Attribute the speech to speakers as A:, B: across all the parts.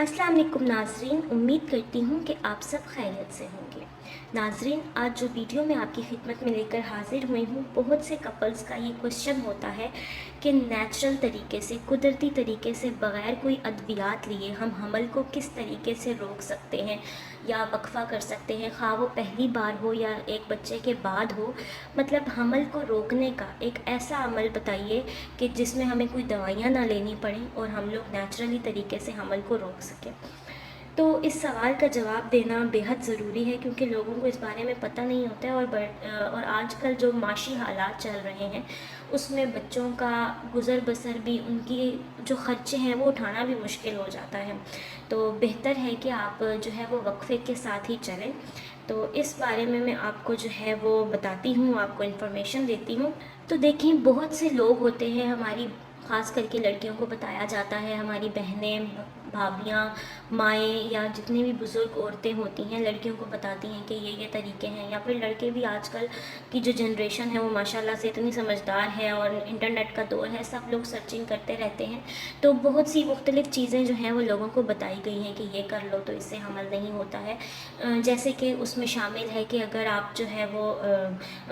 A: अस्सलाम वालेकुम नाज़रीन, उम्मीद करती हूँ कि आप सब खैरियत से होंगे। नाज़रीन, आज जो वीडियो मैं आपकी खिदमत में लेकर हाज़िर हुई हूँ, बहुत से कपल्स का ये क्वेश्चन होता है कि नेचुरल तरीके से, कुदरती तरीके से, बग़ैर कोई अद्वियात लिए हम हमल को किस तरीके से रोक सकते हैं या वक्फ़ा कर सकते हैं, ख़्वाह वो पहली बार हो या एक बच्चे के बाद हो। मतलब हमल को रोकने का एक ऐसा अमल बताइए कि जिसमें हमें कोई दवाइयाँ ना लेनी पड़ें और हम लोग नेचुरली तरीके से हमल को रोक सकें। तो इस सवाल का जवाब देना बेहद ज़रूरी है, क्योंकि लोगों को इस बारे में पता नहीं होता है। और आजकल जो माशी हालात चल रहे हैं उसमें बच्चों का गुज़र बसर भी, उनकी जो ख़र्चे हैं वो उठाना भी मुश्किल हो जाता है। तो बेहतर है कि आप जो है वो वक्फ़े के साथ ही चलें। तो इस बारे में मैं आपको जो है वो बताती हूँ, आपको इन्फॉर्मेशन देती हूँ। तो देखें, बहुत से लोग होते हैं, हमारी ख़ास करके लड़कियों को बताया जाता है, हमारी बहनें, भाभियाँ, माएँ या जितनी भी बुज़ुर्ग औरतें होती हैं लड़कियों को बताती हैं कि ये तरीके हैं। या फिर लड़के भी, आजकल की जो जनरेशन है वो माशाल्लाह से इतनी समझदार है और इंटरनेट का दौर है, सब लोग सर्चिंग करते रहते हैं। तो बहुत सी मुख्तलिफ़ चीज़ें जो हैं वो लोगों को बताई गई हैं कि ये कर लो तो इससे हमल नहीं होता है। जैसे कि उसमें शामिल है कि अगर आप जो है वो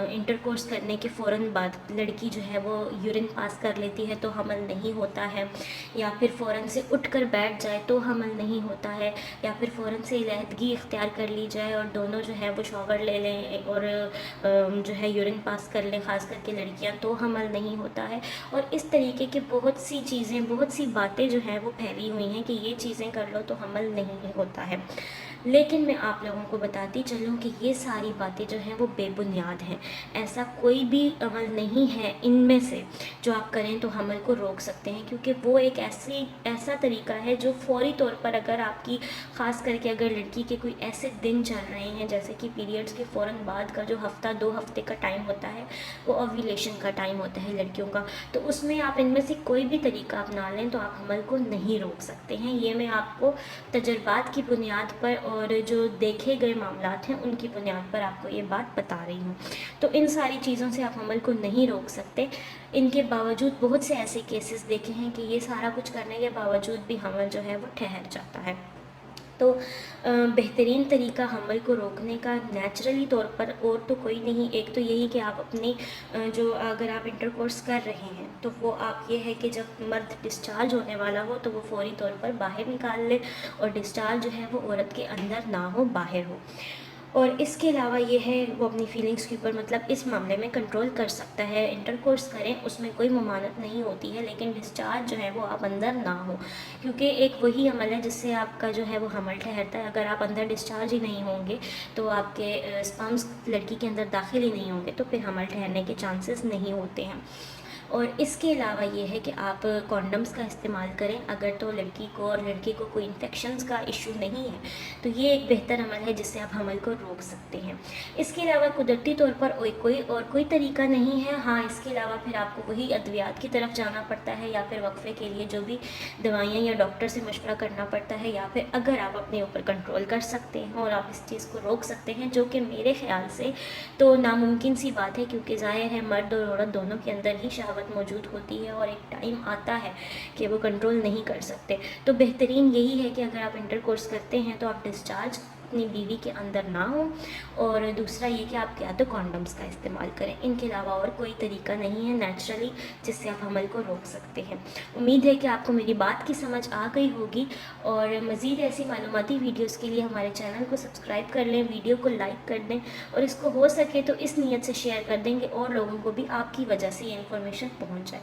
A: इंटरकोर्स करने के फ़ौरन बाद लड़की जो है वो यूरिन पास कर लेती है तो हमल नहीं होता है, या फिर फ़ौरन से उठकर बैठ जाए तो हमल नहीं होता है, या फिर फ़ौरन से अलहदगी इख्तियार कर ली जाए और दोनों जो है वो शॉवर ले लें और जो है यूरिन पास कर लें, ख़ास करके लड़कियां, तो हमल नहीं होता है। और इस तरीके की बहुत सी चीज़ें, बहुत सी बातें जो हैं वो फैली हुई हैं कि ये चीज़ें कर लो तो हमल नहीं होता है। लेकिन मैं आप लोगों को बताती चलूँ कि ये सारी बातें जो हैं वो बेबुनियाद हैं। ऐसा कोई भी अमल नहीं है इनमें से जो आप करें तो हमल को रोक सकते हैं, क्योंकि वो एक ऐसा तरीका है जो फ़ौरी तौर पर, अगर आपकी, ख़ास करके अगर लड़की के कोई ऐसे दिन चल रहे हैं जैसे कि पीरियड्स के फ़ौरन बाद का जो हफ़्ता 2 हफ़्ते का टाइम होता है वो ओव्यूलेशन का टाइम होता है लड़कियों का, तो उसमें आप इनमें से कोई भी तरीका अपना लें तो आप हमल को नहीं रोक सकते हैं। ये मैं आपको तजर्बात की बुनियाद पर और जो देखे गए मामलात हैं उनकी बुनियाद पर आपको ये बात बता रही हूँ। तो इन सारी चीज़ों से आप हमल को नहीं रोक सकते। इनके बावजूद बहुत से ऐसे केसेस देखे हैं कि ये सारा कुछ करने के बावजूद भी हमल जो है वो ठहर जाता है। तो बेहतरीन तरीका हमल को रोकने का नेचुरली तौर पर और तो कोई नहीं। एक तो यही कि आप अपनी जो, अगर आप इंटरकोर्स कर रहे हैं तो वो आप, ये है कि जब मर्द डिस्चार्ज होने वाला हो तो वो फ़ौरी तौर पर बाहर निकाल ले, और डिस्चार्ज जो है वो औरत के अंदर ना हो, बाहर हो। और इसके अलावा ये है, वो अपनी फीलिंग्स के ऊपर, मतलब इस मामले में कंट्रोल कर सकता है। इंटरकोर्स करें, उसमें कोई ममानत नहीं होती है, लेकिन डिस्चार्ज जो है वो आप अंदर ना हो, क्योंकि एक वही अमल है जिससे आपका जो है वो हमल ठहरता है। अगर आप अंदर डिस्चार्ज ही नहीं होंगे तो आपके स्पर्म्स लड़की के अंदर दाखिल ही नहीं होंगे, तो फिर हमल ठहरने के चांसेस नहीं होते हैं। और इसके अलावा ये है कि आप कॉन्डम्स का इस्तेमाल करें अगर तो लड़की को और लड़के को कोई इन्फेक्शंस का इशू नहीं है, तो ये एक बेहतर अमल है जिससे आप हमल को रोक सकते हैं। इसके अलावा कुदरती तौर पर कोई तरीका नहीं है। हाँ, इसके अलावा फिर आपको वही अद्वियात की तरफ जाना पड़ता है, या फिर वक्फे के लिए जो भी दवाइयाँ या डॉक्टर से मशवरा करना पड़ता है, या फिर अगर आप अपने ऊपर कंट्रोल कर सकते हैं और आप इस चीज़ को रोक सकते हैं, जो कि मेरे ख़्याल से तो नामुमकिन सी बात है, क्योंकि ज़ाहिर है मर्द और औरत दोनों के अंदर ही शहावत मौजूद होती है और एक टाइम आता है कि वो कंट्रोल नहीं कर सकते। तो बेहतरीन यही है कि अगर आप इंटरकोर्स करते हैं तो आप डिस्चार्ज अपनी बीवी के अंदर ना हो, और दूसरा ये कि आप या तो कॉन्डम्स का इस्तेमाल करें। इनके अलावा और कोई तरीका नहीं है नेचुरली जिससे आप हमल को रोक सकते हैं। उम्मीद है कि आपको मेरी बात की समझ आ गई होगी, और मज़ीद ऐसी मालूमाती वीडियोज़ के लिए हमारे चैनल को सब्सक्राइब कर लें, वीडियो को लाइक कर दें, और इसको हो सके तो इस नीयत से शेयर कर देंगे और लोगों को भी आपकी वजह से ये इन्फॉर्मेशन पहुँच जाए।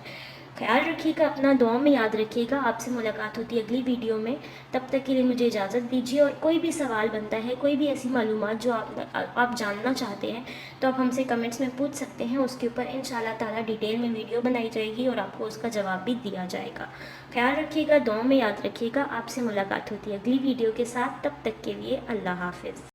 A: ख्याल रखिएगा अपना, दुआ में याद रखिएगा। आपसे मुलाकात होती है अगली वीडियो में। तब तक के लिए मुझे इजाज़त दीजिए, और कोई भी सवाल बनता है, कोई भी ऐसी मालूमात जो आप जानना चाहते हैं, तो आप हमसे कमेंट्स में पूछ सकते हैं। उसके ऊपर इंशाल्लाह ताला डिटेल में वीडियो बनाई जाएगी और आपको उसका जवाब भी दिया जाएगा। ख्याल रखिएगा, दुआ में याद रखिएगा। आपसे मुलाकात होती है अगली वीडियो के साथ। तब तक के लिए अल्लाह हाफ़िज़।